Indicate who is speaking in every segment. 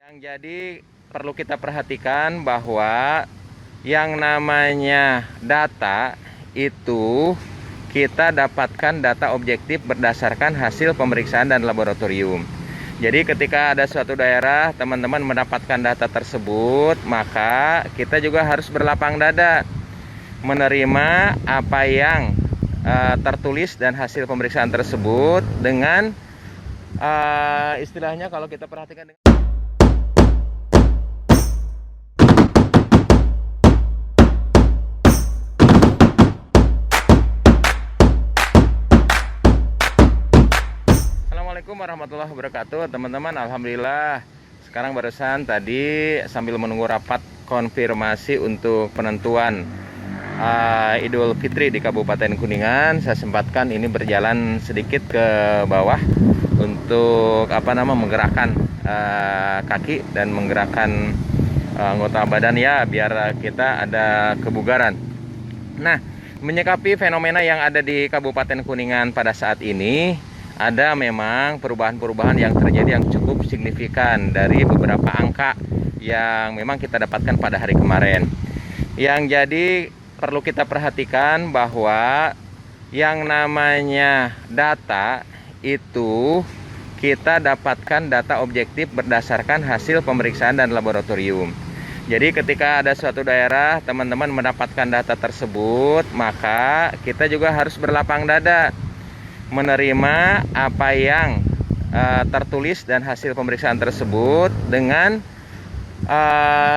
Speaker 1: Yang jadi perlu kita perhatikan bahwa yang namanya data itu kita dapatkan data objektif berdasarkan hasil pemeriksaan dan laboratorium. Jadi ketika ada suatu daerah teman-teman mendapatkan data tersebut, maka kita juga harus berlapang dada menerima apa yang tertulis dan hasil pemeriksaan tersebut dengan istilahnya kalau kita perhatikan dengan Assalamualaikum warahmatullahi wabarakatuh, teman-teman. Alhamdulillah sekarang barusan tadi sambil menunggu rapat konfirmasi untuk penentuan Idul Fitri di Kabupaten Kuningan, saya sempatkan ini berjalan sedikit ke bawah untuk menggerakkan kaki dan menggerakkan anggota badan ya, biar kita ada kebugaran. Nah, menyikapi fenomena yang ada di Kabupaten Kuningan pada saat ini, ada memang perubahan-perubahan yang terjadi yang cukup signifikan dari beberapa angka yang memang kita dapatkan pada hari kemarin. Yang jadi perlu kita perhatikan bahwa yang namanya data itu kita dapatkan data objektif berdasarkan hasil pemeriksaan dan laboratorium. Jadi ketika ada suatu daerah teman-teman mendapatkan data tersebut, maka kita juga harus berlapang dada menerima apa yang tertulis dan hasil pemeriksaan tersebut dengan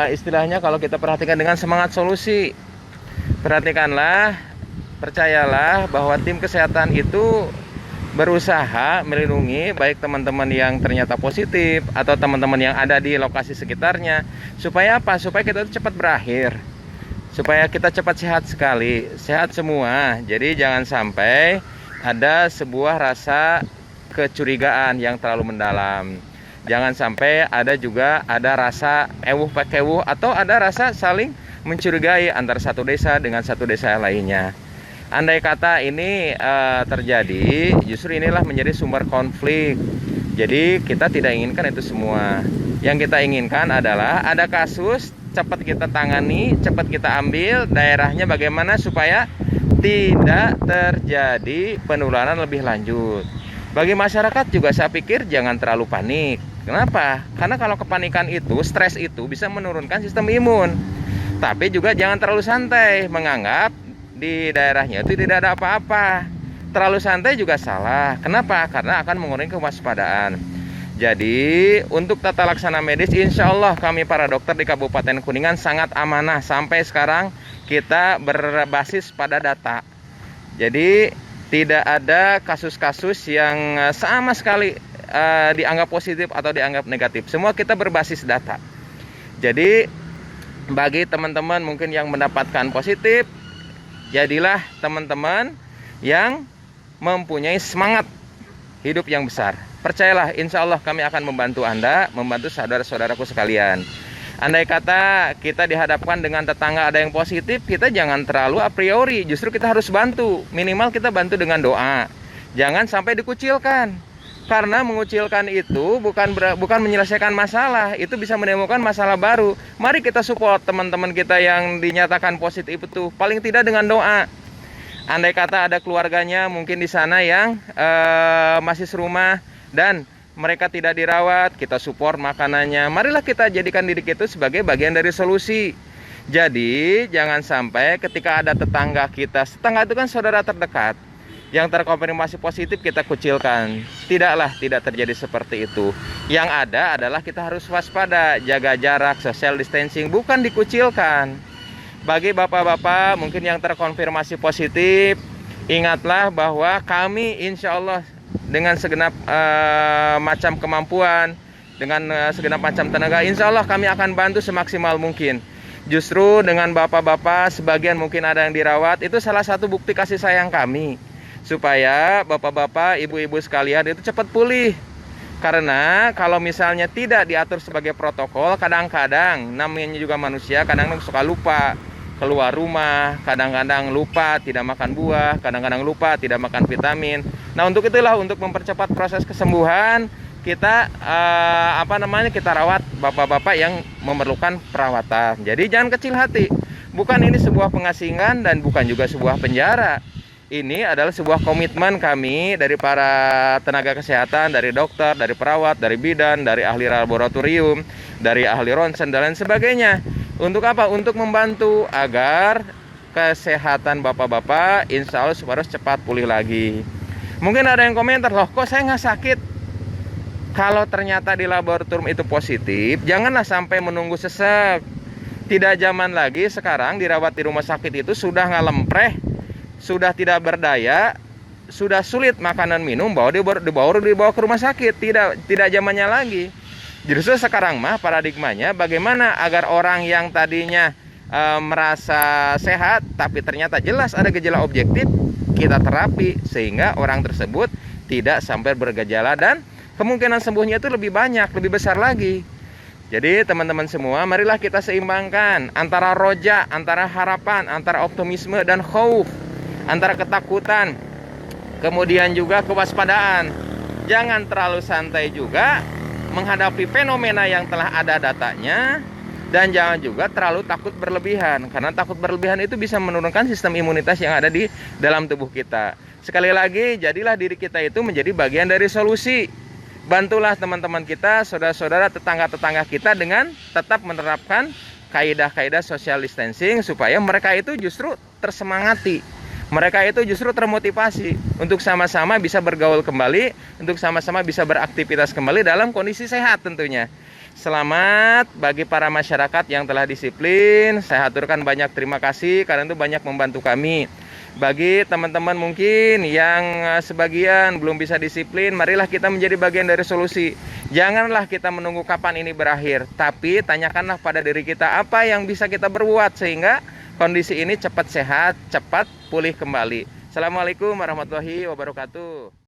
Speaker 1: istilahnya kalau kita perhatikan dengan semangat solusi. Perhatikanlah, percayalah bahwa tim kesehatan itu berusaha melindungi baik teman-teman yang ternyata positif atau teman-teman yang ada di lokasi sekitarnya. Supaya apa? Supaya kita cepat berakhir, supaya kita cepat sehat sekali, sehat semua. Jadi jangan sampai ada sebuah rasa kecurigaan yang terlalu mendalam. Jangan sampai ada rasa ewuh-pakewuh atau ada rasa saling mencurigai antara satu desa dengan satu desa lainnya. Andai kata ini terjadi, justru inilah menjadi sumber konflik. Jadi kita tidak inginkan itu semua. Yang kita inginkan adalah ada kasus, cepat kita tangani, cepat kita ambil daerahnya bagaimana supaya tidak terjadi penularan lebih lanjut. Bagi masyarakat juga saya pikir jangan terlalu panik. Kenapa? Karena kalau kepanikan itu, stres itu bisa menurunkan sistem imun. Tapi juga jangan terlalu santai menganggap di daerahnya itu tidak ada apa-apa. Terlalu santai juga salah. Kenapa? Karena akan mengurangi kewaspadaan. Jadi untuk tata laksana medis, insya Allah kami para dokter di Kabupaten Kuningan sangat amanah. Sampai sekarang kita berbasis pada data. Jadi tidak ada kasus-kasus yang sama sekali dianggap positif atau dianggap negatif. Semua kita berbasis data. Jadi bagi teman-teman mungkin yang mendapatkan positif, jadilah teman-teman yang mempunyai semangat hidup yang besar. Percayalah, insya Allah kami akan membantu Anda, membantu saudara-saudaraku sekalian. Andai kata kita dihadapkan dengan tetangga ada yang positif, kita jangan terlalu a priori. Justru kita harus bantu. Minimal kita bantu dengan doa. Jangan sampai dikucilkan. Karena mengucilkan itu bukan menyelesaikan masalah. Itu bisa menimbulkan masalah baru. Mari kita support teman-teman kita yang dinyatakan positif itu. Paling tidak dengan doa. Andai kata ada keluarganya mungkin di sana yang masih serumah dan mereka tidak dirawat, kita support makanannya. Marilah kita jadikan diri kita sebagai bagian dari solusi. Jadi jangan sampai ketika ada tetangga kita, tetangga itu kan saudara terdekat, yang terkonfirmasi positif kita kucilkan. Tidak terjadi seperti itu. Yang ada adalah kita harus waspada, jaga jarak, social distancing, bukan dikucilkan. Bagi bapak-bapak mungkin yang terkonfirmasi positif, ingatlah bahwa kami insya Allah dengan segenap macam kemampuan, dengan segenap macam tenaga, insya Allah kami akan bantu semaksimal mungkin. Justru dengan bapak-bapak, sebagian mungkin ada yang dirawat, itu salah satu bukti kasih sayang kami. Supaya bapak-bapak, ibu-ibu sekalian itu cepat pulih. Karena kalau misalnya tidak diatur sebagai protokol, kadang-kadang namanya juga manusia, kadang-kadang suka lupa keluar rumah, kadang-kadang lupa tidak makan buah, kadang-kadang lupa tidak makan vitamin. Nah untuk itulah, untuk mempercepat proses kesembuhan, kita kita rawat bapak-bapak yang memerlukan perawatan. Jadi jangan kecil hati. Bukan ini sebuah pengasingan dan bukan juga sebuah penjara. Ini adalah sebuah komitmen kami dari para tenaga kesehatan, dari dokter, dari perawat, dari bidan, dari ahli laboratorium, dari ahli ronsen dan lain sebagainya. Untuk apa? Untuk membantu agar kesehatan bapak-bapak insya Allah harus cepat pulih lagi. Mungkin ada yang komentar, loh kok saya nggak sakit? Kalau ternyata di laboratorium itu positif, janganlah sampai menunggu sesek. Tidak zaman lagi sekarang dirawat di rumah sakit itu sudah ngalempreh, sudah tidak berdaya, sudah sulit makanan minum, dibawa ke rumah sakit. Tidak zamannya lagi. Justru sekarang mah paradigmanya bagaimana agar orang yang tadinya merasa sehat tapi ternyata jelas ada gejala objektif, kita terapi sehingga orang tersebut tidak sampai bergejala dan kemungkinan sembuhnya itu lebih banyak, lebih besar lagi. Jadi teman-teman semua, marilah kita seimbangkan antara roja, antara harapan, antara optimisme dan khauf, antara ketakutan, kemudian juga kewaspadaan. Jangan terlalu santai juga menghadapi fenomena yang telah ada datanya, dan jangan juga terlalu takut berlebihan, karena takut berlebihan itu bisa menurunkan sistem imunitas yang ada di dalam tubuh kita. Sekali lagi, jadilah diri kita itu menjadi bagian dari solusi. Bantulah teman-teman kita, saudara-saudara, tetangga-tetangga kita dengan tetap menerapkan kaidah-kaidah social distancing supaya mereka itu justru tersemangati. Mereka itu justru termotivasi untuk sama-sama bisa bergaul kembali, untuk sama-sama bisa beraktivitas kembali dalam kondisi sehat tentunya. Selamat bagi para masyarakat yang telah disiplin. Saya haturkan banyak terima kasih karena itu banyak membantu kami. Bagi teman-teman mungkin yang sebagian belum bisa disiplin, marilah kita menjadi bagian dari solusi. Janganlah kita menunggu kapan ini berakhir, tapi tanyakanlah pada diri kita apa yang bisa kita berbuat sehingga kondisi ini cepat sehat, cepat pulih kembali. Assalamualaikum warahmatullahi wabarakatuh.